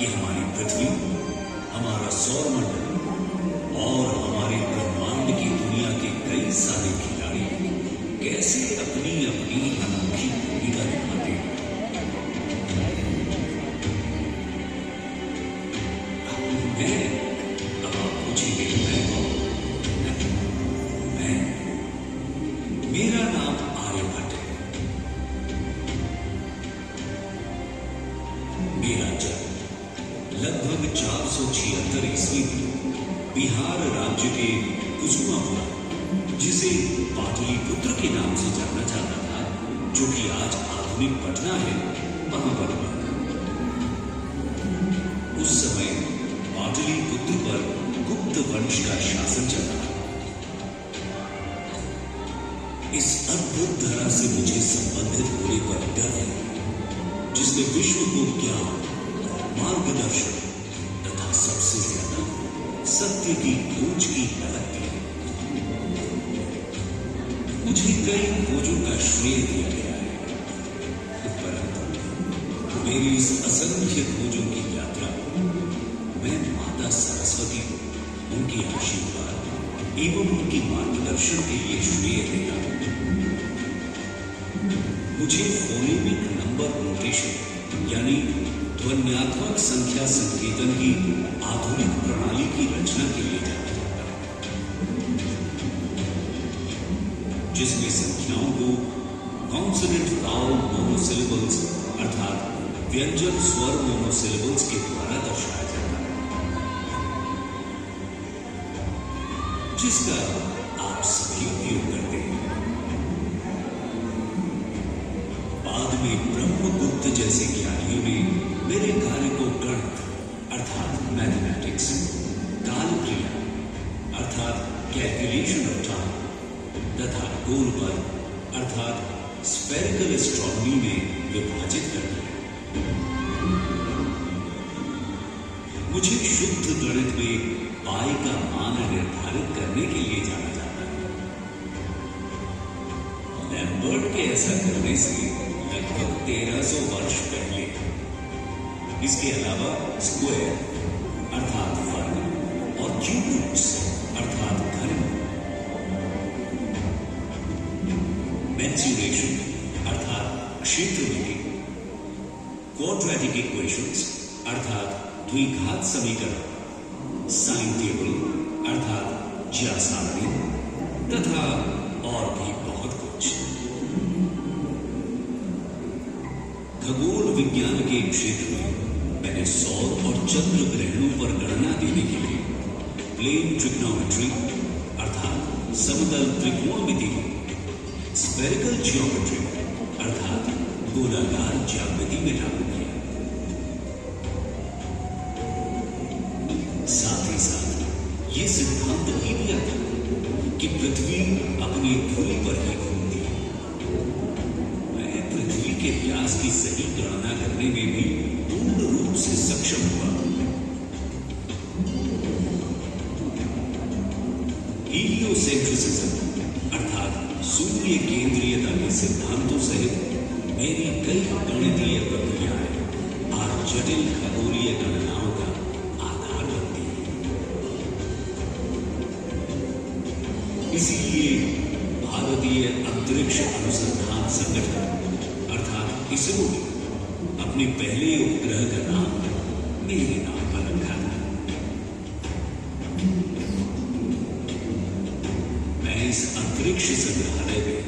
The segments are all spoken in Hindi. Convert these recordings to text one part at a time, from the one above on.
कि हमारी पृथ्वी, हमारा सौरमंडल और हमारे ब्रह्मांड की दुनिया के कई सारे खिलाड़ी कैसे अपनी अपनी अनोखी भूमिका निभाते हैं। अब आप पूछेंगे मैं कौन? मेरा नाम आर्यभट्ट है। मेरा जन्म लगभग 476 ईस्वी में बिहार राज्य के कुसुमापुरा, जिसे पाटलिपुत्र के नाम से जाना जाता था, जो कि आज आधुनिक पटना है, वहां पर हुआ था। उस समय पाटलिपुत्र पर गुप्त वंश का शासन चल रहा था। इस अद्भुत धरा से मुझे संबंधित होने पर डर है, जिसने विश्व को ज्ञान, मार्गदर्शन तथा सबसे ज्यादा सत्य की खोज की ललक दी। मुझे कई खोजों का श्रेय दिया गया है, परंतु मेरी इस असंख्य खोजों की यात्रा मैं माता सरस्वती को उनकी आशीर्वाद एवं उनकी मार्गदर्शन के लिए श्रेय देता हूं। मुझे फोनेमिक नंबर नोटेशन यानी ध्वन्यात्मक संख्या संकेतन की आधुनिक प्रणाली की रचना के लिए जाना जाता है, जिसमें संख्याओं को कॉन्सोनेंट वावल मोनोसिलेबल्स अर्थात व्यंजन स्वर मोनोसिलेबल्स के द्वारा दर्शाया जाता है, जिसका आप सभी उपयोग करते हैं। बाद में ब्रह्मगुप्त जैसे ज्ञानियों ने मेरे कार्य को गणित अर्थात मैथमेटिक्स, कालक्रिया अर्थात कैलकुलेशन ऑफ टाइम तथा गोलबल अर्थात स्फेरिकल एस्ट्रोनॉमी में विभाजित कर दिया। मुझे शुद्ध गणित में पाई का मान निर्धारित करने के लिए जाना जाता है। लैम्बर्ट के ऐसा करने से लगभग 1300 वर्ष पहले। इसके अलावा स्क्वायर अर्थात वर्ग और क्यूब रूट्स अर्थात घन, मेंसुरेशन अर्थात क्षेत्रमिति, क्वाड्रेटिक इक्वेशंस अर्थात द्विघात समीकरण, साइन टेबल अर्थात ज्यासारणी तथा और भी बहुत कुछ। खगोल विज्ञान के क्षेत्र में मैंने सौर और चंद्र ग्रहणों पर गणना देने के लिए प्लेन ट्रिग्नोमेट्री अर्थात समतल त्रिकोणमिति, स्फेरिकल ज्योमेट्री अर्थात गोलाकार ज्यामिति में लागू किया। साथ ही साथ ये सिद्धांत भी दिया था कि पृथ्वी अपनी धुरी पर ही घूमती है। मैं पृथ्वी के व्यास की सही गणना करने में भी पूर्ण रूप से सक्षम हुआ। हीलियोसेंट्रिसिज्म अर्थात सूर्य केंद्रीयता के सिद्धांतों सहित मेरी कई गणितीय प्रक्रियाएं आज जटिल खगोलीय गणनाओं का आधार बनती हैं। इसीलिए भारतीय अंतरिक्ष अनुसंधान संगठन अर्थात इसरो ने अपने पहले उपग्रह का नाम मेरे नाम पर रखा था। मैं इस अंतरिक्ष संग्रहालय में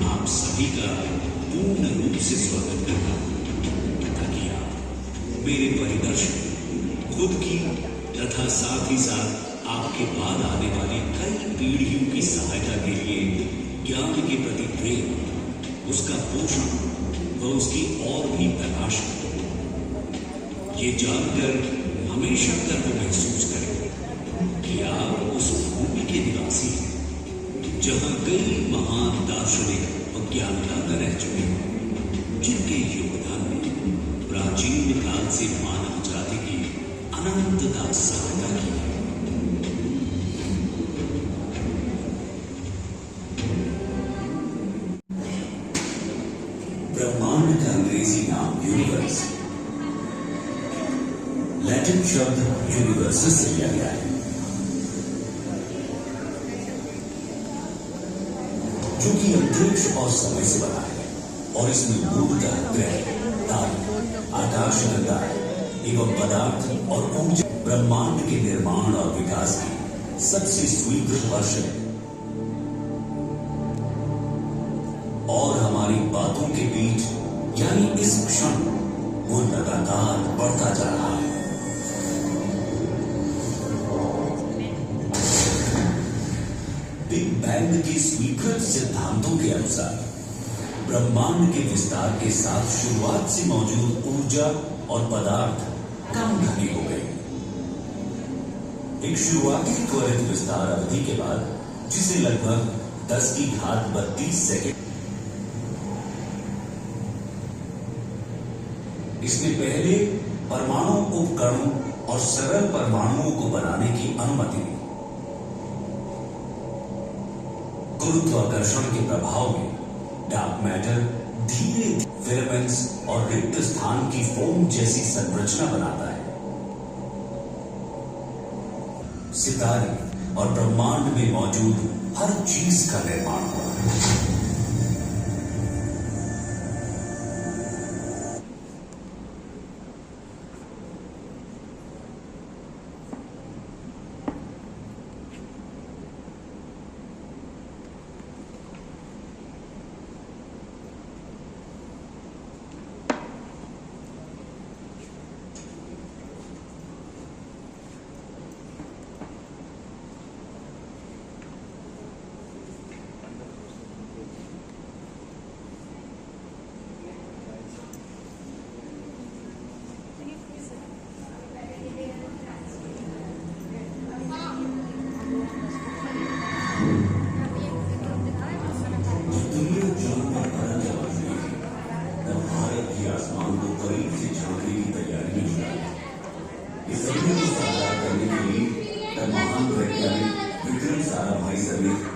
आप सभी का पूर्ण रूप से स्वागत करता हूं, ताकि आप मेरे परिदर्शन, खुद की तथा साथ ही साथ आपके बाद आने वाली कई पीढ़ियों की सहायता के लिए ज्ञान के प्रति प्रेम, उसका पोषण व उसकी और भी तलाश करें। ये जानकर हमेशा गर्व महसूस करें कि आप उस भूमि के निवासी हैं जहां कई महान दार्शनिक व ज्ञानदाता रह चुके हैं, जिनके योगदान ने प्राचीन काल से मानव जाति की अनंतता सहायता की है। ब्रह्मांड का अंग्रेजी नाम यूनिवर्स, शब्द यूनिवर्सल से लिया गया है, जो कि अंतरिक्ष और समय से बना है, और इसमें मूलतः ग्रह, तारे, आकाश गंगा एवं पदार्थ और ऊर्जा ब्रह्मांड के निर्माण और विकास की सबसे स्वीकृत वर्ष है। और हमारी बातों के बीच यानी इस क्षण वो लगातार बढ़ता जा रहा है। बिग बैंग के स्वीकृत सिद्धांतों के अनुसार ब्रह्मांड के विस्तार के साथ शुरुआत से मौजूद ऊर्जा और पदार्थ कम घनी हो गए। एक शुरुआती त्वरित विस्तार अवधि के बाद, जिसे लगभग 10 की घात 32 सेकेंड, इसने पहले परमाणु उपकरणों और सरल परमाणुओं को बनाने की अनुमति दी। गुरुत्वाकर्षण के प्रभाव में डार्क मैटर धीरे फिलामेंट्स और रिक्त स्थान की फोम जैसी संरचना बनाता है। सितारे और ब्रह्मांड में मौजूद हर चीज का निर्माण हुआ।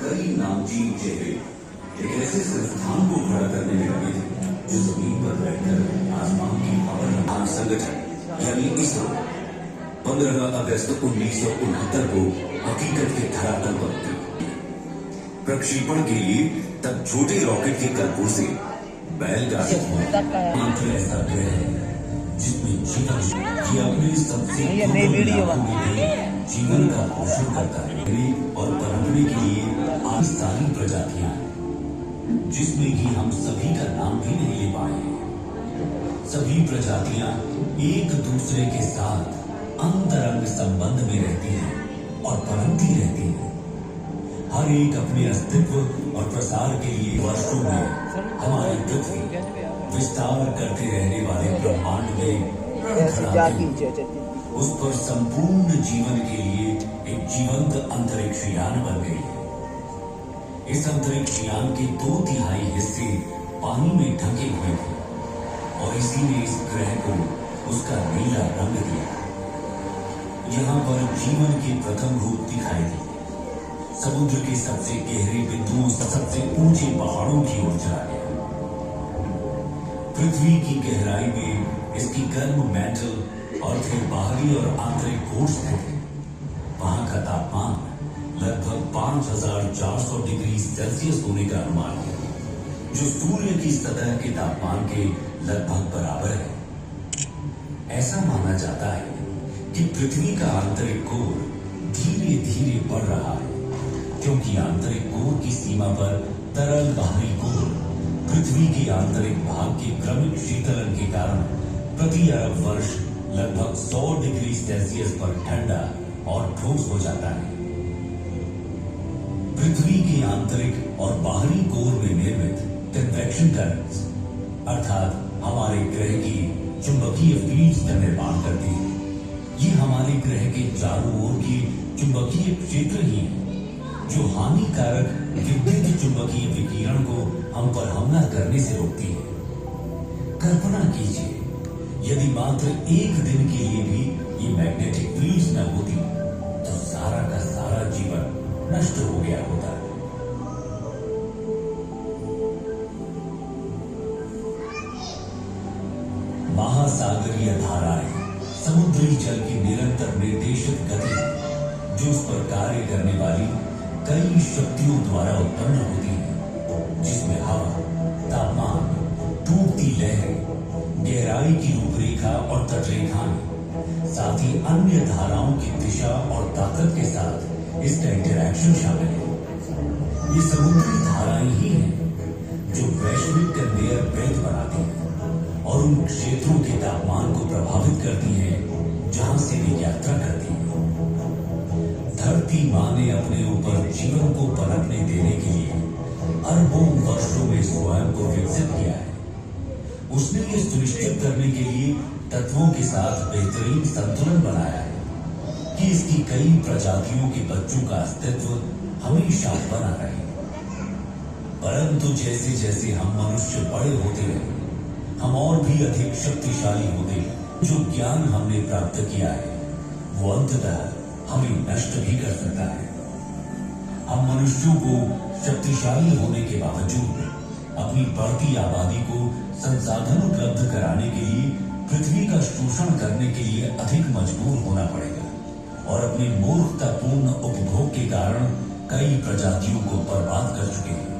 कई नामचीन चेहरे एक ऐसे संस्थान को खड़ा करने में लगे थे जो जमीन पर बैठकर आसमान की खबर संगठन यानी इसरो 15 अगस्त 1969 को हकीकत के धरातल पर उतरी। प्रक्षेपण के लिए तब छोटे रॉकेट के कर्पूर से बैलगाड़ी मात्र ऐसा ग्रह है जिसमें जीवन की अपने सबसे जीवन का पोषण करता है और पनपने के लिए आज सारी प्रजातियां हैं, जिसमें कि हम सभी का नाम भी नहीं ले पाए। सभी प्रजातियां एक दूसरे के साथ अंतरंग संबंध में रहती हैं और पनपती रहती हैं। हर एक अपने अस्तित्व और प्रसार के लिए वर्षों में हमारी पृथ्वी विस्तार करते रहने वाले ब्रह्मांड में उस पर संपूर्ण जीवन के लिए एक जीवंत अंतरिक्ष यान बन गई है। इस अंतरिक्ष यान के 2/3 हिस्से पानी में ढके हुए थे और इसी ने इस ग्रह को उसका नीला रंग दिया। यहाँ पर जीवन के प्रथम रूप दिखाई दिए। समुद्र के सबसे गहरे बिंदुओं से सबसे ऊंचे पहाड़ों की ओर चला गया। पृथ्वी की गहराई में इसकी गर्म मैंटल और फिर बाहरी और आंतरिक कोर्स थे। वहां का तापमान लगभग 5400 डिग्री सेल्सियस होने का अनुमान है, जो सूर्य की सतह के तापमान के लगभग बराबर है। ऐसा माना जाता है कि पृथ्वी का आंतरिक कोर धीरे धीरे बढ़ रहा है, क्योंकि आंतरिक कोर की सीमा पर तरल बाहरी कोर पृथ्वी के आंतरिक भाग के क्रमिक शीतलन के कारण प्रति अरब वर्ष लगभग 100 डिग्री सेल्सियस पर ठंडा और ठोस हो जाता है। पृथ्वी के आंतरिक और बाहरी कोर में निर्मित कन्वेक्शन करंट्स अर्थात हमारे ग्रह की चुंबकीय फील्ड्स का निर्माण करती है। ये हमारे ग्रह के चारों ओर के चुंबकीय क्षेत्र ही हैं, जो हानिकारक विद्युत चुंबकीय विकिरण को हम पर हमला करने से रोकती है। कल्पना कीजिए, यदि मात्र एक दिन के लिए भी ये मैग्नेटिक फील्ड्स न होती तो सारा का सारा जीवन नष्ट हो गया होता। महासागरीय धाराएं समुद्री जल की निरंतर निर्देशित गति जो उस पर कार्य करने वाली कई शक्तियों द्वारा उत्पन्न होती है, जिसमें हवा, तापमान, डूबती लहरें, गहराई की रूपरेखा और तटरेखाएं, साथ ही अन्य धाराओं की दिशा और ताकत के साथ इसका इंटरैक्शन शामिल है। ये समुद्री धाराएं ही हैं जो वैश्विक कन्वेयर बेल्ट बनाती हैं और उन क्षेत्रों के तापमान को प्रभावित करती हैं जहां से वे यात्रा करती हैं। धरती मां ने अपने ऊपर जीवन को पनपने देने के लिए अरबों वर्षों में स्वयं को विकसित किया है। उसने ये सुनिश्चित करने के लिए तत्वों के साथ बेहतरीन संतुलन बनाया है कि इसकी कई प्रजातियों के बच्चों का अस्तित्व हमेशा बना रहे। परंतु जैसे जैसे हम मनुष्य बड़े होते रहे, हम और भी अधिक शक्तिशाली होते, जो ज्ञान हमने प्राप्त किया है वो अंततः हमें नष्ट भी कर सकता है। हम मनुष्यों को शक्तिशाली होने के बावजूद अपनी बढ़ती आबादी को संसाधन उपलब्ध कराने के लिए पृथ्वी का शोषण करने के लिए अधिक मजबूर होना पड़ेगा और अपने मूर्खतापूर्ण उपभोग के कारण कई प्रजातियों को बर्बाद कर चुके हैं।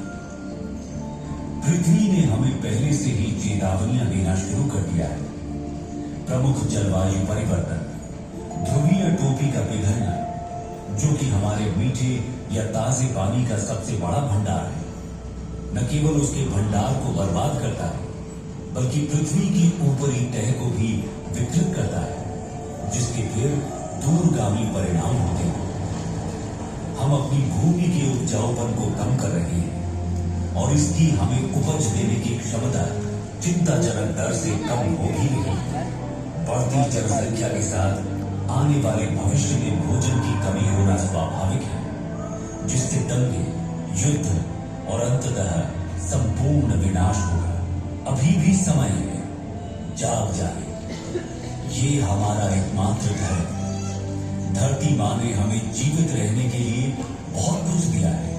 पृथ्वी ने हमें पहले से ही चेतावनियां देना शुरू कर दिया है। प्रमुख जलवायु परिवर्तन, ध्रुवीय टोपी का पिघलना, जो कि हमारे मीठे या ताजे पानी का सबसे बड़ा भंडार है, न केवल उसके भंडार को बर्बाद करता है बल्कि पृथ्वी की ऊपरी तह को भी विकृत करता है, जिसके फिर दूरगामी परिणाम होते हैं। हम अपनी भूमि के उपजाऊपन को कम कर रहे हैं और इसकी हमें उपज देने की क्षमता चिंताजनक दर से कम हो भी रही है। बढ़ती जनसंख्या के साथ आने वाले भविष्य में भोजन की कमी होना स्वाभाविक है, जिससे दंगे, युद्ध और अंततः संपूर्ण विनाश होगा। अभी भी समय है, जाग जाए। ये हमारा एकमात्र घर है। धरती मां ने हमें जीवित रहने के लिए बहुत कुछ दिया है।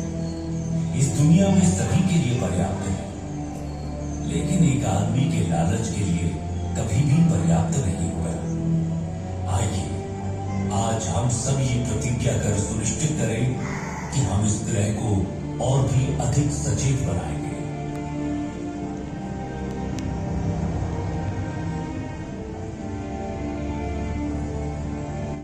इस दुनिया में सभी के लिए पर्याप्त है, लेकिन एक आदमी के लालच के लिए कभी भी पर्याप्त नहीं होगा। आइए आज हम सब ये प्रतिज्ञा कर सुनिश्चित करें कि हम इस ग्रह को और भी अधिक सचेत बनाएंगे।